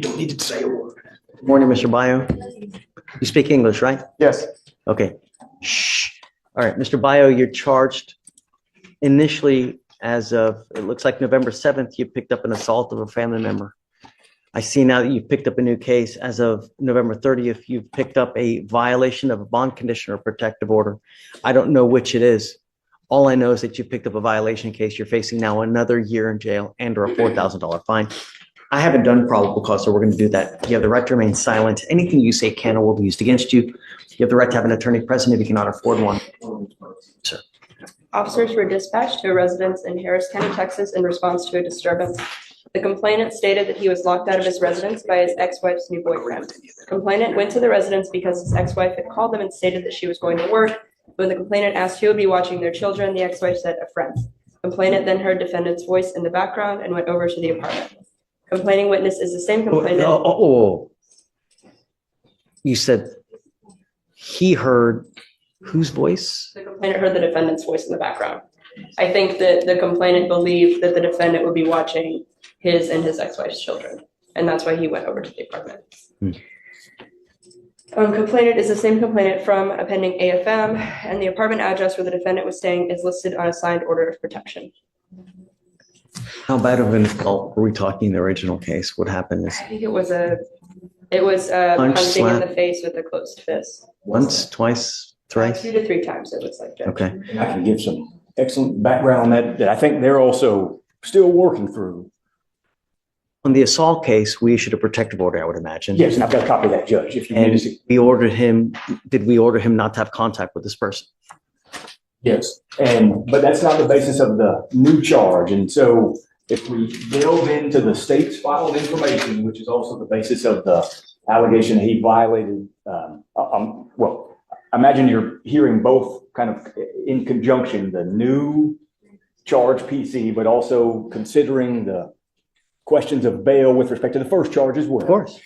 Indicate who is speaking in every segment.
Speaker 1: don't need to say a word.
Speaker 2: Good morning, Mr. Bio. You speak English, right?
Speaker 1: Yes.
Speaker 2: Okay. Shh. All right, Mr. Bio, you're charged initially as of, it looks like November 7th, you picked up an assault of a family member. I see now that you've picked up a new case. As of November 30th, you've picked up a violation of a bond condition or protective order. I don't know which it is. All I know is that you picked up a violation case. You're facing now another year in jail and or a $4,000 fine. I haven't done probable cause, so we're going to do that. You have the right to remain silent. Anything you say can or will be used against you. You have the right to have an attorney present if you cannot afford one. Sir.
Speaker 3: Officers were dispatched to a residence in Harris County, Texas, in response to a disturbance. The complainant stated that he was locked out of his residence by his ex-wife's new boyfriend. The complainant went to the residence because his ex-wife had called them and stated that she was going to work. When the complainant asked who would be watching their children, the ex-wife said a friend. Complainant then heard defendant's voice in the background and went over to the apartment. Complaining witness is the same complainant.
Speaker 2: You said he heard whose voice?
Speaker 3: The complainant heard the defendant's voice in the background. I think that the complainant believed that the defendant would be watching his and his ex-wife's children, and that's why he went over to the apartment. Complainant is the same complainant from a pending AFM, and the apartment address where the defendant was staying is listed on a signed order of protection.
Speaker 2: How bad of an assault were we talking in the original case? What happened is
Speaker 3: I think it was punching in the face with a closed fist.
Speaker 2: once, twice, thrice?
Speaker 3: 2 to 3 times, it looks like, Judge.
Speaker 2: Okay.
Speaker 1: And I can give some excellent background on that I think they're also still working through.
Speaker 2: On the assault case, we issued a protective order, I would imagine.
Speaker 1: Yes, and I've got a copy of that, Judge, if you need to
Speaker 2: And
Speaker 1: see.
Speaker 2: we ordered him, did we order him not to have contact with this person?
Speaker 1: Yes, but that's not the basis of the new charge. And so if we delve into the state's filed information, which is also the basis of the allegation he violated, well, imagine you're hearing both kind of in conjunction, the new charge PC, but also considering the questions of bail with respect to the first charge as well.
Speaker 2: Of course.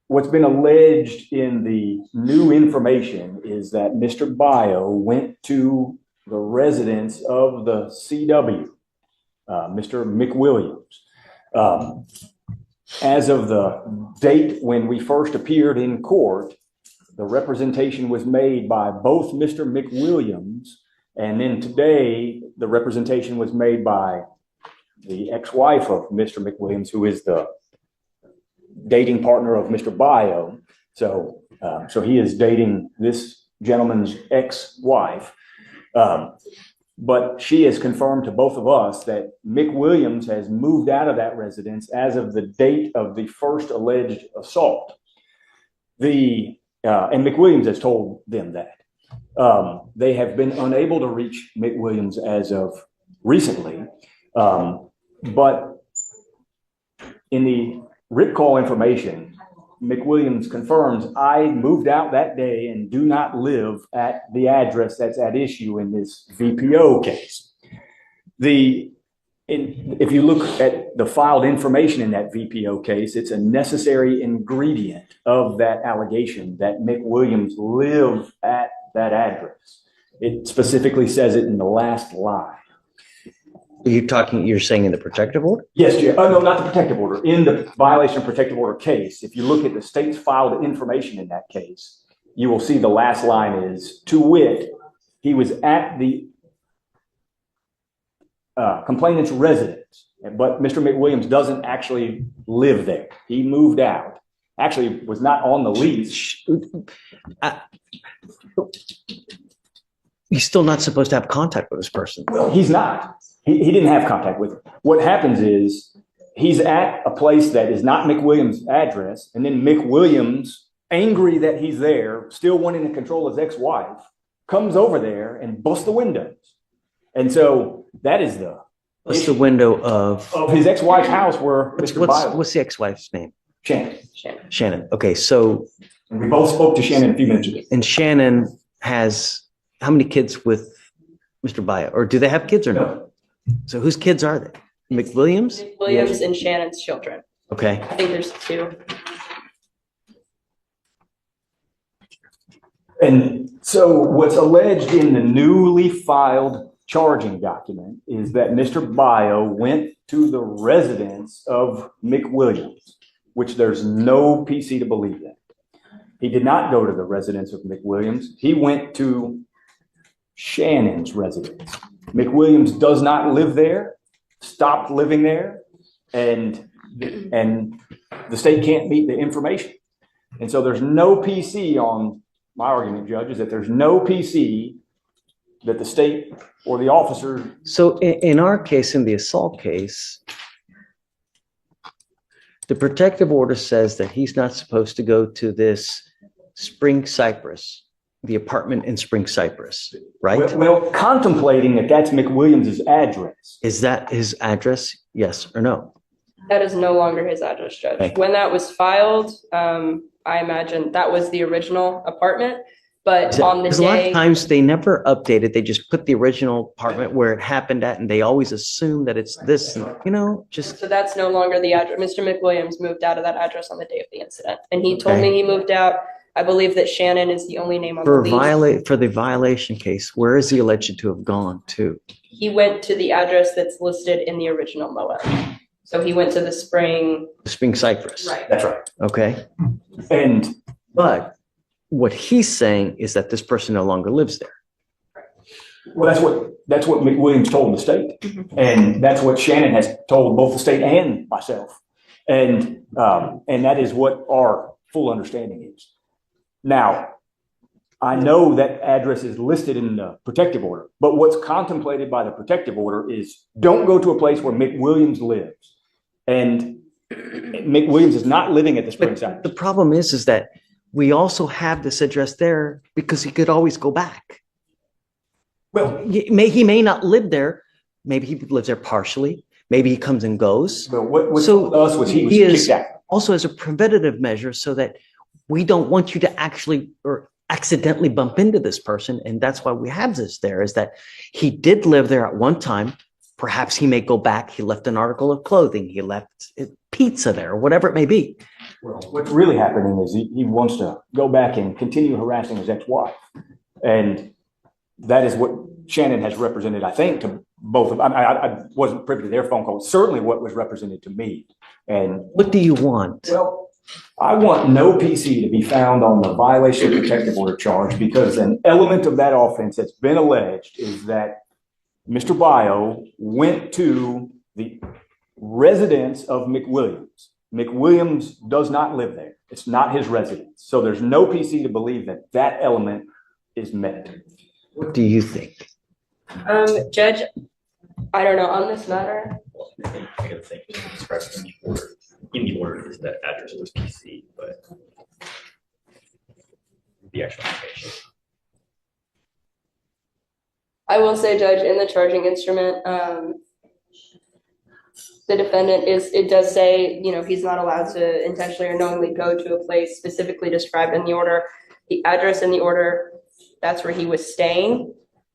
Speaker 1: What's been alleged in the new information is that Mr. Bio went to the residence of the CW, Mr. McWilliams. As of the date when we first appeared in court, the representation was made by both Mr. McWilliams, and then today the representation was made by the ex-wife of Mr. McWilliams, who is the dating partner of Mr. Bio. So he is dating this gentleman's ex-wife. But she has confirmed to both of us that McWilliams has moved out of that residence as of the date of the first alleged assault. And McWilliams has told them that. They have been unable to reach McWilliams as of recently. But in the RIP call information, McWilliams confirms, I moved out that day and do not live at the address that's at issue in this VPO case. If you look at the filed information in that VPO case, it's a necessary ingredient of that allegation that McWilliams lived at that address. It specifically says it in the last line.
Speaker 2: You're saying in the protective order?
Speaker 1: Yes, Jim. Oh, no, not the protective order. In the violation of protective order case, if you look at the state's filed information in that case, you will see the last line is, to wit, he was at the complainant's residence, but Mr. McWilliams doesn't actually live there. He moved out. Actually, was not on the lease.
Speaker 2: You're still not supposed to have contact with this person.
Speaker 1: Well, he's not. He didn't have contact with him. What happens is he's at a place that is not McWilliams' address, and then McWilliams, angry that he's there, still wanting to control his ex-wife, comes over there and busts the windows. And so that is
Speaker 2: What's the window of
Speaker 1: his ex-wife's house where Mr. Bio.
Speaker 2: What's the ex-wife's name?
Speaker 1: Shannon.
Speaker 2: Okay, so
Speaker 1: And we both spoke to Shannon a few minutes ago.
Speaker 2: and Shannon has how many kids with Mr. Bio? Or do they have kids or no? So whose kids are they? McWilliams?
Speaker 3: Williams and Shannon's children.
Speaker 2: Okay.
Speaker 3: I think there's 2.
Speaker 1: And so what's alleged in the newly filed charging document is that Mr. Bio went to the residence of McWilliams, which there's no PC to believe that. He did not go to the residence of McWilliams. He went to Shannon's residence. McWilliams does not live there, stopped living there, and the state can't meet the information. And so there's no PC on my argument, Judge, is that there's no PC that the state or the officer.
Speaker 2: So in our case, in the assault case, the protective order says that he's not supposed to go to this Spring Cypress, the apartment in Spring Cypress, right?
Speaker 1: Well, contemplating that that's McWilliams' address.
Speaker 2: Is that his address? Yes or no?
Speaker 3: That is no longer his address, Judge.
Speaker 2: Okay.
Speaker 3: When that was filed, I imagine that was the original apartment, but on the
Speaker 2: Because a lot of
Speaker 3: day,
Speaker 2: times they never update it. They just put the original apartment where it happened at, and they always assume that it's this, just.
Speaker 3: so that's no longer the address. Mr. McWilliams moved out of that address on the day of the incident, and he told me he moved out. I believe that Shannon is the only name on the lease.
Speaker 2: For the violation case, where is he alleged to have gone to?
Speaker 3: He went to the address that's listed in the original MOA. So he went to the Spring.
Speaker 2: Spring Cypress.
Speaker 3: Right.
Speaker 1: That's right.
Speaker 2: Okay.
Speaker 1: And
Speaker 2: But what he's saying is that this person no longer lives there.
Speaker 1: well, that's what McWilliams told the state. And that's what Shannon has told both the state and myself. And that is what our full understanding is. Now, I know that address is listed in the protective order, but what's contemplated by the protective order is don't go to a place where McWilliams lives. And McWilliams is not living at the Spring Cypress.
Speaker 2: The problem is that we also have this address there because he could always go back.
Speaker 1: Well,
Speaker 2: He may not live there. Maybe he lives there partially. Maybe he comes and goes.
Speaker 1: but what
Speaker 2: So
Speaker 1: told us was he was
Speaker 2: he is
Speaker 1: kicked out.
Speaker 2: also as a preventative measure so that we don't want you to actually or accidentally bump into this person. And that's why we have this there, is that he did live there at one time. Perhaps he may go back. He left an article of clothing. He left pizza there, or whatever it may be.
Speaker 1: Well, what's really happening is he wants to go back and continue harassing his ex-wife. And that is what Shannon has represented, I think, to both of them. I wasn't privy to their phone call. Certainly what was represented to me. And
Speaker 2: What do you want?
Speaker 1: well, I want no PC to be found on the violation of protective order charge because an element of that offense that's been alleged is that Mr. Bio went to the residence of McWilliams. McWilliams does not live there. It's not his residence. So there's no PC to believe that that element is met.
Speaker 2: What do you think?
Speaker 3: Judge, I don't know on this matter.
Speaker 4: I gotta think it's expressed in the order. In the order is that address was PC, but the actual location.
Speaker 3: I will say, Judge, in the charging instrument, the defendant it does say, he's not allowed to intentionally or knowingly go to a place specifically described in the order. The address in the order, that's where he was staying.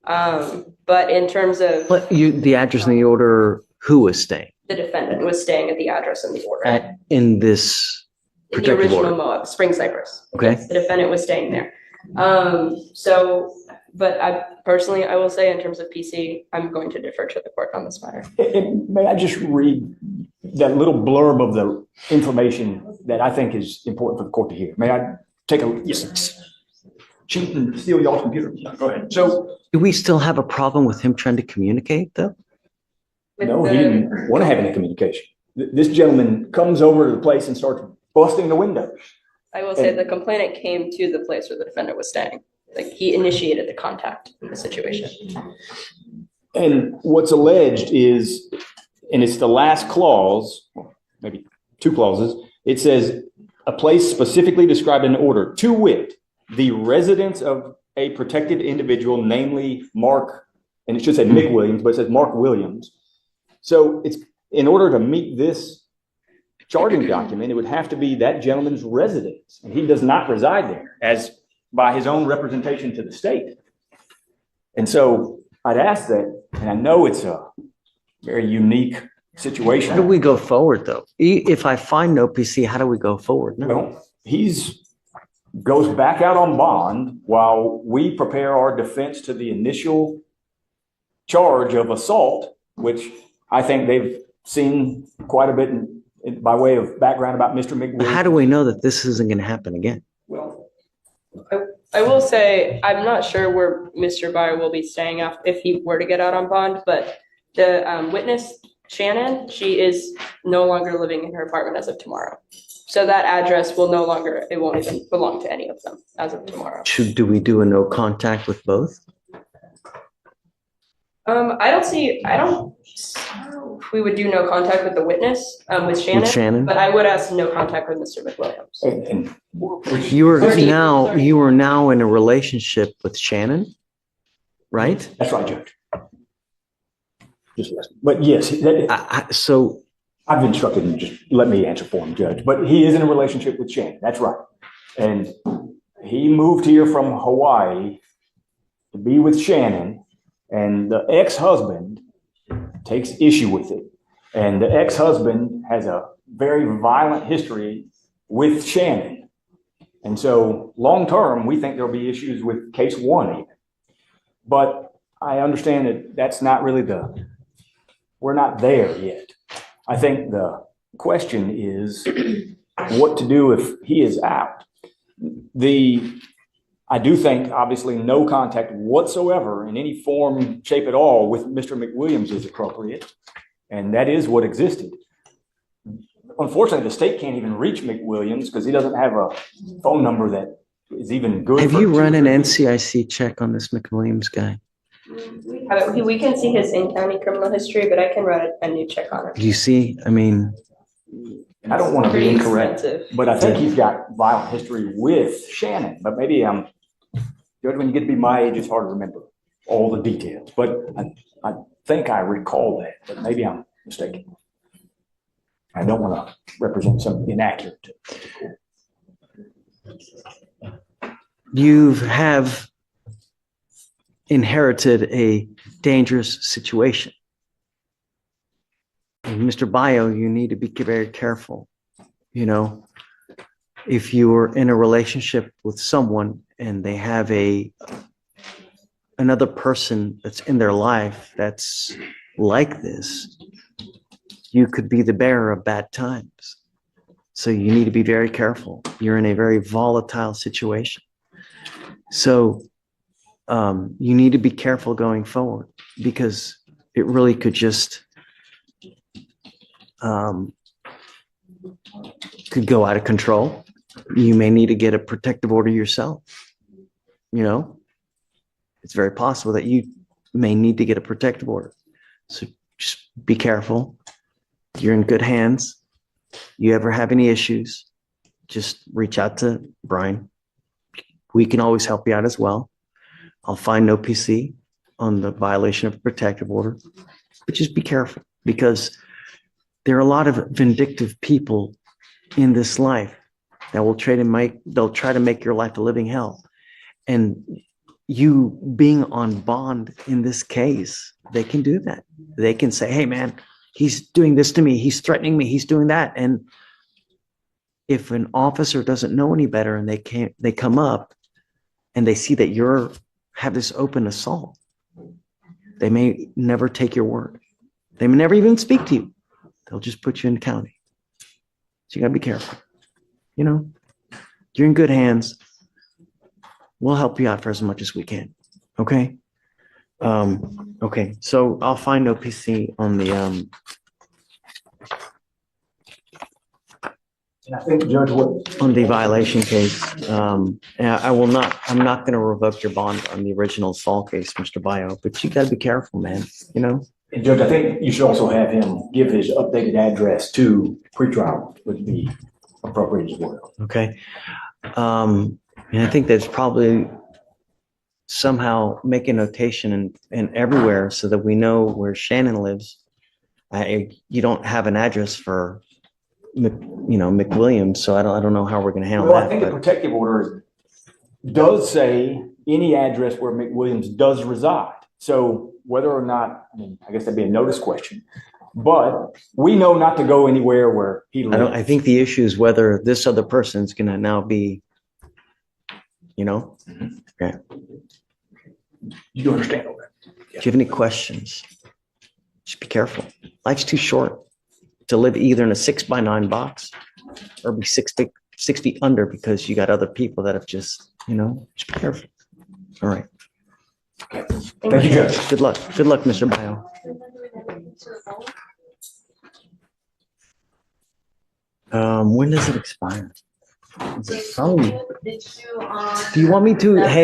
Speaker 3: But in terms of
Speaker 2: The address in the order, who was staying
Speaker 3: the defendant was staying at the address in the order.
Speaker 2: in this
Speaker 3: In the
Speaker 2: protective
Speaker 3: original
Speaker 2: order?
Speaker 3: MOA, Spring Cypress.
Speaker 2: Okay.
Speaker 3: The defendant was staying there. But I will say in terms of PC, I'm going to defer to the court on this matter.
Speaker 1: And may I just read that little blurb of the information that I think is important for the court to hear? May I take a cheat and steal y'all's computer? Go ahead. So,
Speaker 2: Do we still have a problem with him trying to communicate, though?
Speaker 1: no, he didn't want to have any communication. This gentleman comes over to the place and starts busting the windows.
Speaker 3: I will say the complainant came to the place where the defendant was staying. Like he initiated the contact in the situation.
Speaker 1: And what's alleged is, and it's the last clause, maybe two clauses, it says a place specifically described in the order, to wit, the residence of a protected individual, namely Mark, and it should say Mick Williams, but it says Mark Williams. So it's in order to meet this charging document, it would have to be that gentleman's residence, and he does not reside there, as by his own representation to the state. And so I'd ask that, and I know it's a very unique situation.
Speaker 2: How do we go forward, though? If I find no PC, how do we go forward? No.
Speaker 1: Well, goes back out on bond while we prepare our defense to the initial charge of assault, which I think they've seen quite a bit by way of background about Mr. McWilliams.
Speaker 2: But how do we know that this isn't going to happen again?
Speaker 1: Well,
Speaker 3: I will say, I'm not sure where Mr. Byer will be staying if he were to get out on bond, but the witness, Shannon, she is no longer living in her apartment as of tomorrow. So that address will no longer, it won't even belong to any of them as of tomorrow.
Speaker 2: Do we do a no contact with both?
Speaker 3: I don't know if we would do no contact with the witness, with Shannon. But I would ask no contact with Mr. McWilliams.
Speaker 1: and
Speaker 2: You are now in a relationship with Shannon, right?
Speaker 1: that's right, Judge. Just listen. But yes,
Speaker 2: So
Speaker 1: I've instructed him, just let me answer for him, Judge. But he is in a relationship with Shannon. That's right. And he moved here from Hawaii to be with Shannon, and the ex-husband takes issue with it. And the ex-husband has a very violent history with Shannon. And so long-term, we think there'll be issues with case one even. But I understand that that's not really we're not there yet. I think the question is what to do if he is out. I do think, obviously, no contact whatsoever in any form, shape at all with Mr. McWilliams is appropriate, and that is what existed. Unfortunately, the state can't even reach McWilliams because he doesn't have a phone number that is even good.
Speaker 2: have you run an NCIC check on this McWilliams guy?
Speaker 3: We can see his in-county criminal history, but I can run a new check on it.
Speaker 2: Do you see? I mean,
Speaker 1: I don't want to be
Speaker 3: Pretty
Speaker 1: incorrect,
Speaker 3: expensive.
Speaker 1: but I think he's got violent history with Shannon. But maybe Judge, when you get to be my age, it's hard to remember all the details. But I think I recall that, but maybe I'm mistaken. I don't want to represent something inaccurate.
Speaker 2: you have inherited a dangerous situation. And Mr. Bio, you need to be very careful. You know, if you are in a relationship with someone and they have another person that's in their life that's like this, you could be the bearer of bad times. So you need to be very careful. You're in a very volatile situation. So you need to be careful going forward, because it really could just could go out of control. You may need to get a protective order yourself. You know, it's very possible that you may need to get a protective order. So just be careful. You're in good hands. You ever have any issues, just reach out to Brian. We can always help you out as well. I'll find no PC on the violation of a protective order, but just be careful, because there are a lot of vindictive people in this life that will they'll try to make your life a living hell. And you being on bond in this case, they can do that. They can say, hey man, he's doing this to me. He's threatening me. He's doing that. And if an officer doesn't know any better and they come up and they see that you have this open assault, they may never take your word. They may never even speak to you. They'll just put you in county. So you gotta be careful. You know, you're in good hands. We'll help you out for as much as we can. Okay. Okay. So I'll find OPC on the,
Speaker 1: And I think, Judge,
Speaker 2: on the violation case. And I'm not going to revoke your bond on the original assault case, Mr. Bio, but you got to be careful, man. You know?
Speaker 1: and Judge, I think you should also have him give his updated address to pretrial, would be appropriate as well.
Speaker 2: Okay. And I think that's probably somehow make a notation in everywhere so that we know where Shannon lives. You don't have an address for, McWilliams, so I don't know how we're going to handle
Speaker 1: Well,
Speaker 2: that.
Speaker 1: I think the protective order does say any address where McWilliams does reside. So whether or not, I guess that'd be a notice question, but we know not to go anywhere where he lives.
Speaker 2: I think the issue is whether this other person's going to now be, Okay.
Speaker 1: You understand all that?
Speaker 2: Do you have any questions? Just be careful. Life's too short to live either in a 6x9 box or be 6 feet under because you got other people that have just, just be careful. All right.
Speaker 1: Thank you, Judge.
Speaker 2: Good luck. Good luck, Mr. Bio. When does it expire? Probably. Do you want me to, hey,